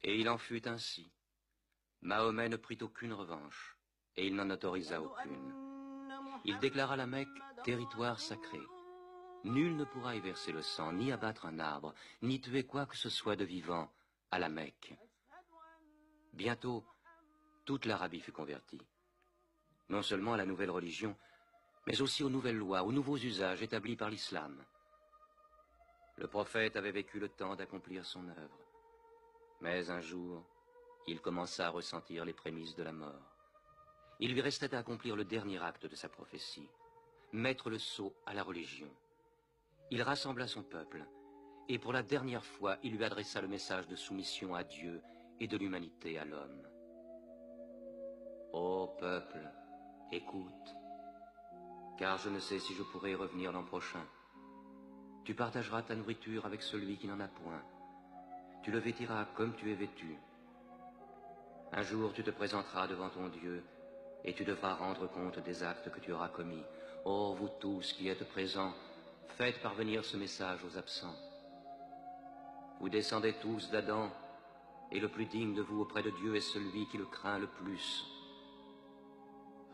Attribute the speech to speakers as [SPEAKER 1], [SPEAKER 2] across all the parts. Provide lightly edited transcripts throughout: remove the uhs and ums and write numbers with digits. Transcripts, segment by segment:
[SPEAKER 1] Et il en fut ainsi. Mahomet ne prit aucune revanche, et il n'en autorisa aucune. Il déclara la Mecque territoire sacré. Nul ne pourra y verser le sang, ni abattre un arbre, ni tuer quoi que ce soit de vivant à la Mecque. Bientôt, toute l'Arabie fut convertie. Non seulement à la nouvelle religion, mais aussi aux nouvelles lois, aux nouveaux usages établis par l'islam. Le prophète avait vécu le temps d'accomplir son œuvre. Mais un jour, il commença à ressentir les prémices de la mort. Il lui restait à accomplir le dernier acte de sa prophétie, mettre le sceau à la religion. Il rassembla son peuple, et pour la dernière fois, il lui adressa le message de soumission à Dieu et de l'humanité à l'homme. Ô peuple, écoute, car je ne sais si je pourrai revenir l'an prochain. Tu partageras ta nourriture avec celui qui n'en a point. Tu le vêtiras comme tu es vêtu. Un jour tu te présenteras devant ton Dieu, et tu devras rendre compte des actes que tu auras commis. Ô vous tous qui êtes présents, faites parvenir ce message aux absents. Vous descendez tous d'Adam, et le plus digne de vous auprès de Dieu est celui qui le craint le plus.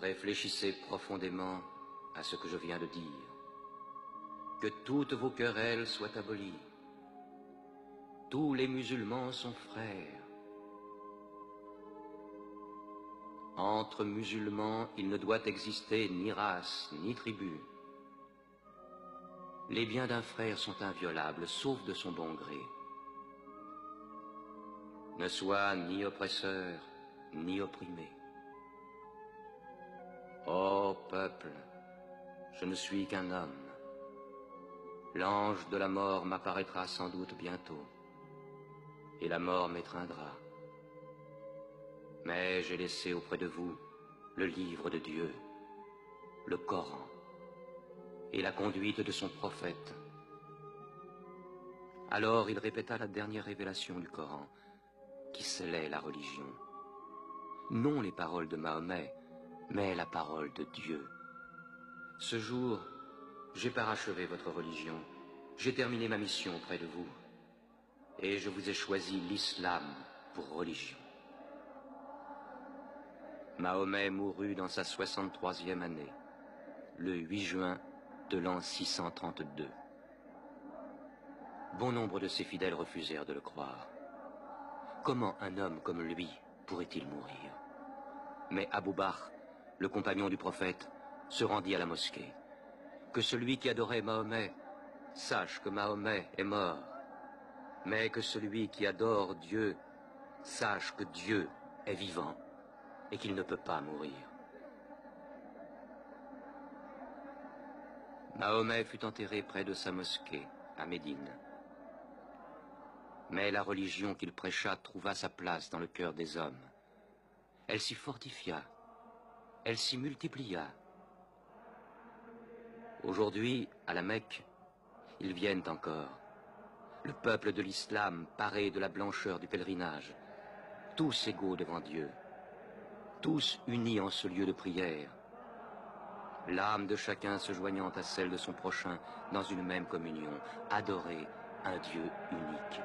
[SPEAKER 1] Réfléchissez profondément à ce que je viens de dire. Que toutes vos querelles soient abolies. Tous les musulmans sont frères. Entre musulmans, il ne doit exister ni race, ni tribu. Les biens d'un frère sont inviolables, sauf de son bon gré. Ne sois ni oppresseur, ni opprimé. Ô peuple, je ne suis qu'un homme. L'ange de la mort m'apparaîtra sans doute bientôt, et la mort m'étreindra. Mais j'ai laissé auprès de vous le livre de Dieu, le Coran, et la conduite de son prophète. Alors il répéta la dernière révélation du Coran, qui scellait la religion. Non les paroles de Mahomet, mais la parole de Dieu. Ce jour, j'ai parachevé votre religion, j'ai terminé ma mission auprès de vous, et je vous ai choisi l'islam pour religion. Mahomet mourut dans sa 63e année, le 8 juin de l'an 632. Bon nombre de ses fidèles refusèrent de le croire. Comment un homme comme lui pourrait-il mourir? Mais Abou Bakr, le compagnon du prophète, se rendit à la mosquée. Que celui qui adorait Mahomet sache que Mahomet est mort, mais que celui qui adore Dieu sache que Dieu est vivant et qu'il ne peut pas mourir. Mahomet fut enterré près de sa mosquée, à Médine. Mais la religion qu'il prêcha trouva sa place dans le cœur des hommes. Elle s'y fortifia, elle s'y multiplia. Aujourd'hui, à la Mecque, ils viennent encore. Le peuple de l'islam paré de la blancheur du pèlerinage, tous égaux devant Dieu, tous unis en ce lieu de prière, l'âme de chacun se joignant à celle de son prochain dans une même communion, adorer un Dieu unique.